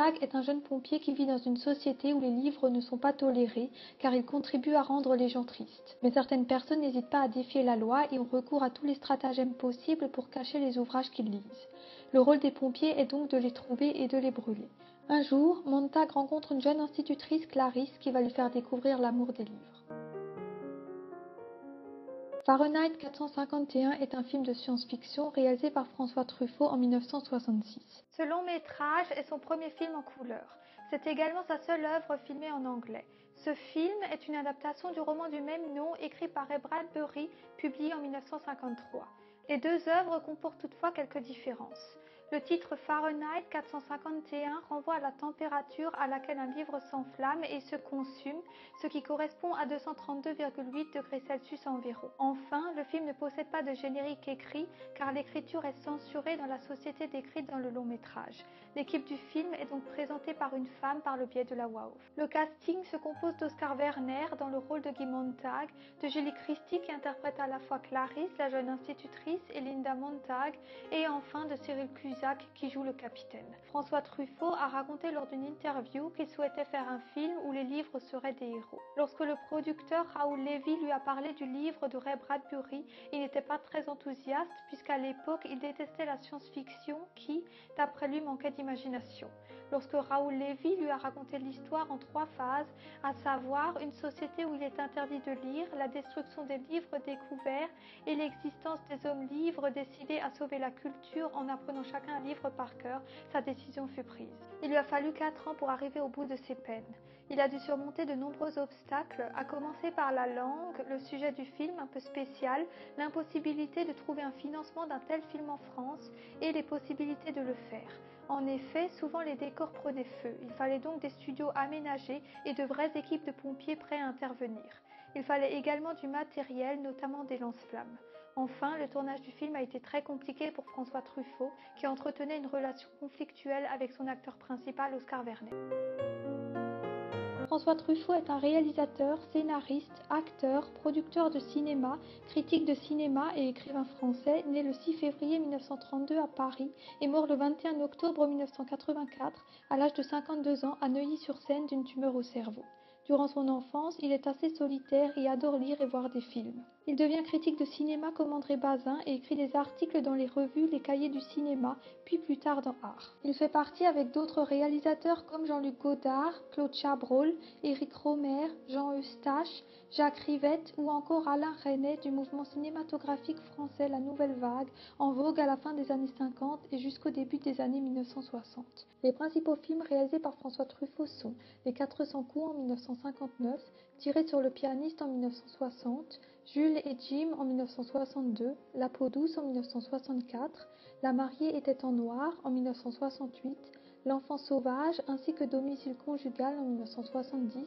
Montag est un jeune pompier qui vit dans une société où les livres ne sont pas tolérés car ils contribuent à rendre les gens tristes. Mais certaines personnes n'hésitent pas à défier la loi et ont recours à tous les stratagèmes possibles pour cacher les ouvrages qu'ils lisent. Le rôle des pompiers est donc de les trouver et de les brûler. Un jour, Montag rencontre une jeune institutrice, Clarisse, qui va lui faire découvrir l'amour des livres. Fahrenheit 451 est un film de science-fiction réalisé par François Truffaut en 1966. Ce long métrage est son premier film en couleur. C'est également sa seule œuvre filmée en anglais. Ce film est une adaptation du roman du même nom écrit par Ray Bradbury, publié en 1953. Les deux œuvres comportent toutefois quelques différences. Le titre Fahrenheit 451 renvoie à la température à laquelle un livre s'enflamme et se consume, ce qui correspond à 232,8 degrés Celsius environ. Enfin, le film ne possède pas de générique écrit car l'écriture est censurée dans la société décrite dans le long métrage. L'équipe du film est donc présentée par une femme par le biais de la voix off. Le casting se compose d'Oscar Werner dans le rôle de Guy Montag, de Julie Christie qui interprète à la fois Clarisse, la jeune institutrice, et Linda Montag, et enfin de Cyril Cusack qui joue le capitaine. François Truffaut a raconté lors d'une interview qu'il souhaitait faire un film où les livres seraient des héros. Lorsque le producteur Raoul Lévy lui a parlé du livre de Ray Bradbury, il n'était pas très enthousiaste puisqu'à l'époque il détestait la science-fiction qui, d'après lui, manquait d'imagination. Lorsque Raoul Lévy lui a raconté l'histoire en 3 phases, à savoir une société où il est interdit de lire, la destruction des livres découverts et l'existence des hommes libres décidés à sauver la culture en apprenant chacun un livre par cœur, sa décision fut prise. Il lui a fallu 4 ans pour arriver au bout de ses peines. Il a dû surmonter de nombreux obstacles, à commencer par la langue, le sujet du film un peu spécial, l'impossibilité de trouver un financement d'un tel film en France et les possibilités de le faire. En effet, souvent les décors prenaient feu. Il fallait donc des studios aménagés et de vraies équipes de pompiers prêts à intervenir. Il fallait également du matériel, notamment des lance-flammes. Enfin, le tournage du film a été très compliqué pour François Truffaut, qui entretenait une relation conflictuelle avec son acteur principal, Oscar Werner. François Truffaut est un réalisateur, scénariste, acteur, producteur de cinéma, critique de cinéma et écrivain français, né le 6 février 1932 à Paris et mort le 21 octobre 1984 à l'âge de 52 ans à Neuilly-sur-Seine d'une tumeur au cerveau. Durant son enfance, il est assez solitaire et adore lire et voir des films. Il devient critique de cinéma comme André Bazin et écrit des articles dans les revues Les Cahiers du cinéma, puis plus tard dans Art. Il fait partie avec d'autres réalisateurs comme Jean-Luc Godard, Claude Chabrol, Éric Rohmer, Jean Eustache, Jacques Rivette ou encore Alain Resnais du mouvement cinématographique français La Nouvelle Vague, en vogue à la fin des années 50 et jusqu'au début des années 1960. Les principaux films réalisés par François Truffaut sont Les 400 coups en 1959, Tiré sur le pianiste en 1960, Jules et Jim en 1962, La peau douce en 1964, La mariée était en noir en 1968, L'enfant sauvage ainsi que Domicile conjugal en 1970,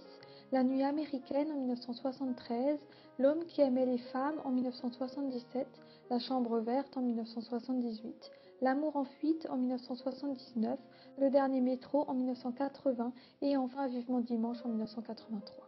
La nuit américaine en 1973, L'homme qui aimait les femmes en 1977, La chambre verte en 1978, L'amour en fuite en 1979, Le dernier métro en 1980 et enfin Vivement dimanche en 1983.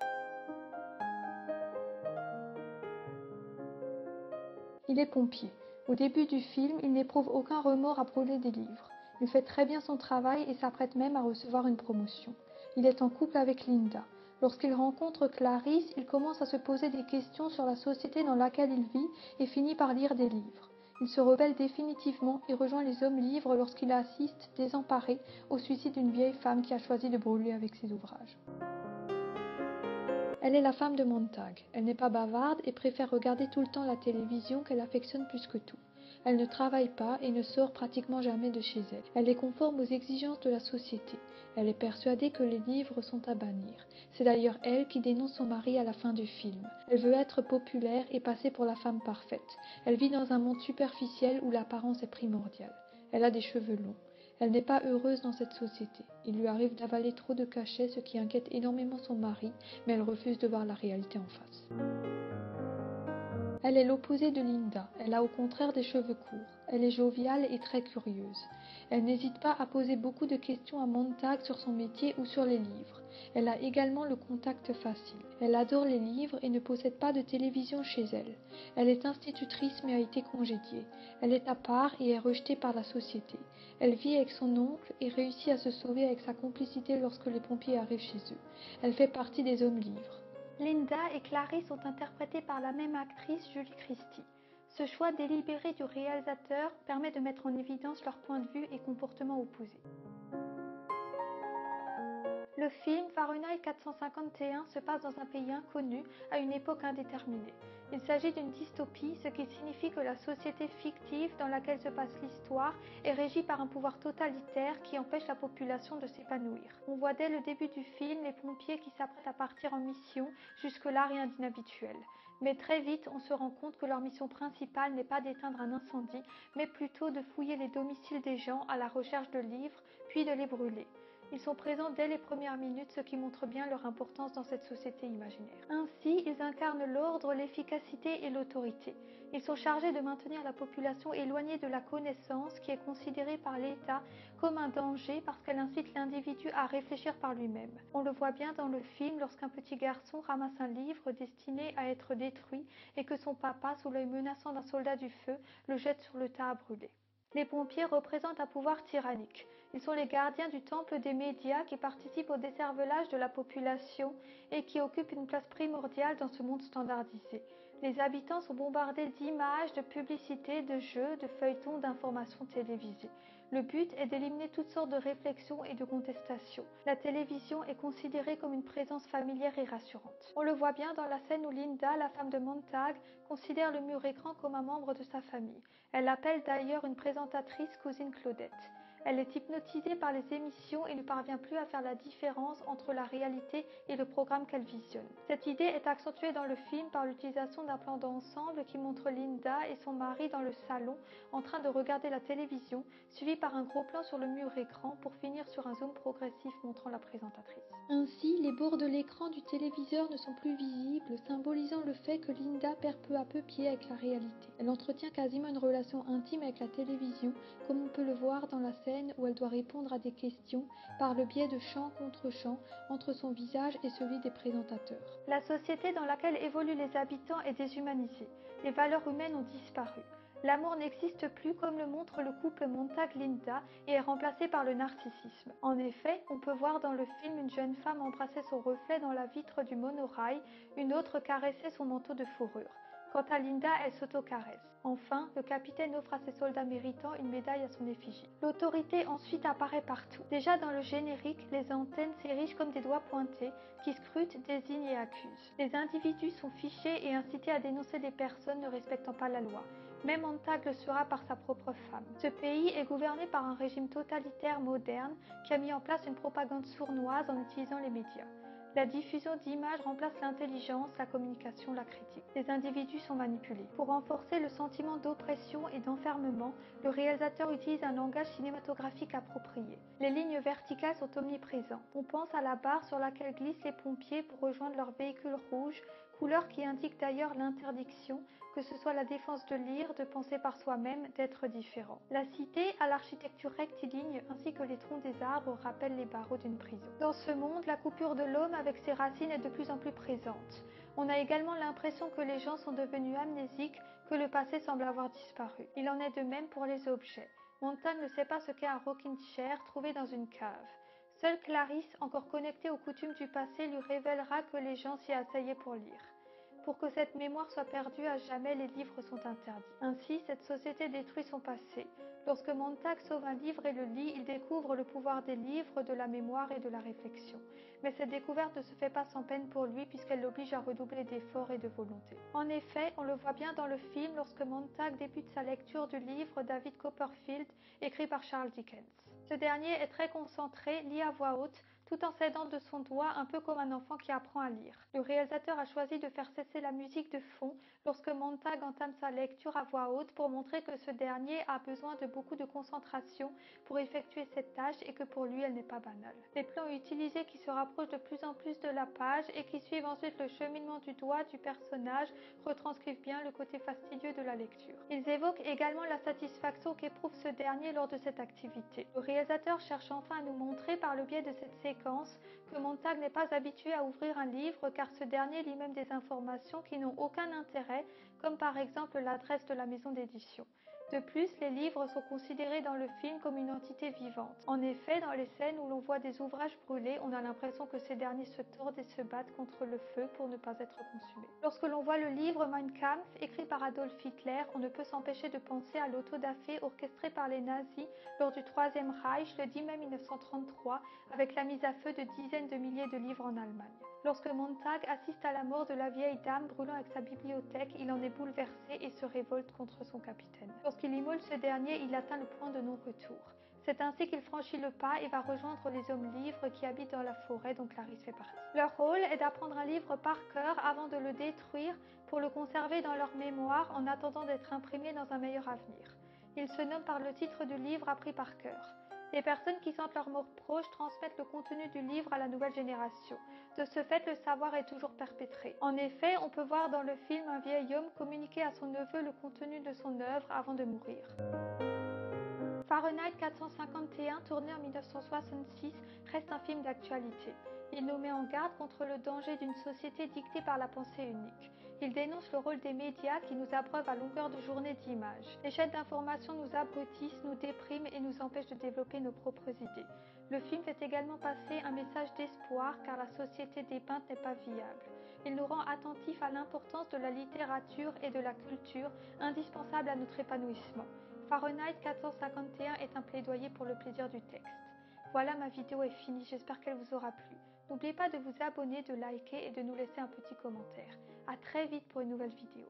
Il est pompier. Au début du film, il n'éprouve aucun remords à brûler des livres. Il fait très bien son travail et s'apprête même à recevoir une promotion. Il est en couple avec Linda. Lorsqu'il rencontre Clarisse, il commence à se poser des questions sur la société dans laquelle il vit et finit par lire des livres. Il se rebelle définitivement et rejoint les hommes libres lorsqu'il assiste, désemparé, au suicide d'une vieille femme qui a choisi de brûler avec ses ouvrages. Elle est la femme de Montag. Elle n'est pas bavarde et préfère regarder tout le temps la télévision qu'elle affectionne plus que tout. Elle ne travaille pas et ne sort pratiquement jamais de chez elle. Elle est conforme aux exigences de la société. Elle est persuadée que les livres sont à bannir. C'est d'ailleurs elle qui dénonce son mari à la fin du film. Elle veut être populaire et passer pour la femme parfaite. Elle vit dans un monde superficiel où l'apparence est primordiale. Elle a des cheveux longs. Elle n'est pas heureuse dans cette société. Il lui arrive d'avaler trop de cachets, ce qui inquiète énormément son mari, mais elle refuse de voir la réalité en face. Elle est l'opposé de Linda. Elle a au contraire des cheveux courts. Elle est joviale et très curieuse. Elle n'hésite pas à poser beaucoup de questions à Montag sur son métier ou sur les livres. Elle a également le contact facile. Elle adore les livres et ne possède pas de télévision chez elle. Elle est institutrice mais a été congédiée. Elle est à part et est rejetée par la société. Elle vit avec son oncle et réussit à se sauver avec sa complicité lorsque les pompiers arrivent chez eux. Elle fait partie des hommes libres. Linda et Clarice sont interprétées par la même actrice, Julie Christie. Ce choix délibéré du réalisateur permet de mettre en évidence leurs points de vue et comportements opposés. Le film Fahrenheit 451 se passe dans un pays inconnu à une époque indéterminée. Il s'agit d'une dystopie, ce qui signifie que la société fictive dans laquelle se passe l'histoire est régie par un pouvoir totalitaire qui empêche la population de s'épanouir. On voit dès le début du film les pompiers qui s'apprêtent à partir en mission, jusque-là rien d'inhabituel. Mais très vite, on se rend compte que leur mission principale n'est pas d'éteindre un incendie, mais plutôt de fouiller les domiciles des gens à la recherche de livres, puis de les brûler. Ils sont présents dès les premières minutes, ce qui montre bien leur importance dans cette société imaginaire. Ainsi, ils incarnent l'ordre, l'efficacité et l'autorité. Ils sont chargés de maintenir la population éloignée de la connaissance qui est considérée par l'État comme un danger parce qu'elle incite l'individu à réfléchir par lui-même. On le voit bien dans le film lorsqu'un petit garçon ramasse un livre destiné à être détruit et que son papa, sous l'œil menaçant d'un soldat du feu, le jette sur le tas à brûler. Les pompiers représentent un pouvoir tyrannique. Ils sont les gardiens du temple des médias qui participent au décervelage de la population et qui occupent une place primordiale dans ce monde standardisé. Les habitants sont bombardés d'images, de publicités, de jeux, de feuilletons, d'informations télévisées. Le but est d'éliminer toutes sortes de réflexions et de contestations. La télévision est considérée comme une présence familière et rassurante. On le voit bien dans la scène où Linda, la femme de Montag, considère le mur écran comme un membre de sa famille. Elle appelle d'ailleurs une présentatrice cousine Claudette. Elle est hypnotisée par les émissions et ne parvient plus à faire la différence entre la réalité et le programme qu'elle visionne. Cette idée est accentuée dans le film par l'utilisation d'un plan d'ensemble qui montre Linda et son mari dans le salon en train de regarder la télévision, suivi par un gros plan sur le mur écran pour finir sur un zoom progressif montrant la présentatrice. Ainsi, les bords de l'écran du téléviseur ne sont plus visibles, symbolisant le fait que Linda perd peu à peu pied avec la réalité. Elle entretient quasiment une relation intime avec la télévision, comme on peut le voir dans la scène où elle doit répondre à des questions par le biais de chant contre chant entre son visage et celui des présentateurs. La société dans laquelle évoluent les habitants est déshumanisée. Les valeurs humaines ont disparu. L'amour n'existe plus comme le montre le couple Montag-Linda et est remplacé par le narcissisme. En effet, on peut voir dans le film une jeune femme embrasser son reflet dans la vitre du monorail, une autre caresser son manteau de fourrure. Quant à Linda, elle s'auto-caresse. Enfin, le capitaine offre à ses soldats méritants une médaille à son effigie. L'autorité ensuite apparaît partout. Déjà dans le générique, les antennes s'érigent comme des doigts pointés qui scrutent, désignent et accusent. Les individus sont fichés et incités à dénoncer des personnes ne respectant pas la loi. Même Montag le sera par sa propre femme. Ce pays est gouverné par un régime totalitaire moderne qui a mis en place une propagande sournoise en utilisant les médias. La diffusion d'images remplace l'intelligence, la communication, la critique. Les individus sont manipulés. Pour renforcer le sentiment d'oppression et d'enfermement, le réalisateur utilise un langage cinématographique approprié. Les lignes verticales sont omniprésentes. On pense à la barre sur laquelle glissent les pompiers pour rejoindre leur véhicule rouge, couleur qui indique d'ailleurs l'interdiction, que ce soit la défense de lire, de penser par soi-même, d'être différent. La cité, à l'architecture rectiligne, ainsi que les troncs des arbres rappellent les barreaux d'une prison. Dans ce monde, la coupure de l'homme avec ses racines est de plus en plus présente. On a également l'impression que les gens sont devenus amnésiques, que le passé semble avoir disparu. Il en est de même pour les objets. Montag ne sait pas ce qu'est un rocking chair trouvé dans une cave. Seule Clarisse, encore connectée aux coutumes du passé, lui révélera que les gens s'y assseyaient pour lire. Pour que cette mémoire soit perdue à jamais, les livres sont interdits. Ainsi, cette société détruit son passé. Lorsque Montag sauve un livre et le lit, il découvre le pouvoir des livres, de la mémoire et de la réflexion. Mais cette découverte ne se fait pas sans peine pour lui puisqu'elle l'oblige à redoubler d'efforts et de volonté. En effet, on le voit bien dans le film lorsque Montag débute sa lecture du livre David Copperfield, écrit par Charles Dickens. Ce dernier est très concentré, lit à voix haute, tout en s'aidant de son doigt, un peu comme un enfant qui apprend à lire. Le réalisateur a choisi de faire cesser la musique de fond lorsque Montag entame sa lecture à voix haute pour montrer que ce dernier a besoin de beaucoup de concentration pour effectuer cette tâche et que pour lui elle n'est pas banale. Les plans utilisés qui se rapprochent de plus en plus de la page et qui suivent ensuite le cheminement du doigt du personnage retranscrivent bien le côté fastidieux de la lecture. Ils évoquent également la satisfaction qu'éprouve ce dernier lors de cette activité. Le réalisateur cherche enfin à nous montrer par le biais de cette séquence que Montag n'est pas habitué à ouvrir un livre car ce dernier lit même des informations qui n'ont aucun intérêt, comme par exemple l'adresse de la maison d'édition. De plus, les livres sont considérés dans le film comme une entité vivante. En effet, dans les scènes où l'on voit des ouvrages brûlés, on a l'impression que ces derniers se tordent et se battent contre le feu pour ne pas être consumés. Lorsque l'on voit le livre Mein Kampf, écrit par Adolf Hitler, on ne peut s'empêcher de penser à l'autodafé orchestré par les nazis lors du Troisième Reich le 10 mai 1933, avec la mise à feu de dizaines de milliers de livres en Allemagne. Lorsque Montag assiste à la mort de la vieille dame brûlant avec sa bibliothèque, il en est bouleversé et se révolte contre son capitaine. Lorsqu'il immole ce dernier, il atteint le point de non-retour. C'est ainsi qu'il franchit le pas et va rejoindre les hommes livres qui habitent dans la forêt dont Clarisse fait partie. Leur rôle est d'apprendre un livre par cœur avant de le détruire pour le conserver dans leur mémoire en attendant d'être imprimé dans un meilleur avenir. Ils se nomment par le titre du livre appris par cœur. Les personnes qui sentent leur mort proche transmettent le contenu du livre à la nouvelle génération. De ce fait, le savoir est toujours perpétré. En effet, on peut voir dans le film un vieil homme communiquer à son neveu le contenu de son œuvre avant de mourir. Fahrenheit 451, tourné en 1966, reste un film d'actualité. Il nous met en garde contre le danger d'une société dictée par la pensée unique. Il dénonce le rôle des médias qui nous abreuvent à longueur de journée d'images. Les chaînes d'information nous abrutissent, nous dépriment et nous empêchent de développer nos propres idées. Le film fait également passer un message d'espoir car la société dépeinte n'est pas viable. Il nous rend attentifs à l'importance de la littérature et de la culture indispensables à notre épanouissement. Fahrenheit 451 est un plaidoyer pour le plaisir du texte. Voilà, ma vidéo est finie, j'espère qu'elle vous aura plu. N'oubliez pas de vous abonner, de liker et de nous laisser un petit commentaire. A très vite pour une nouvelle vidéo.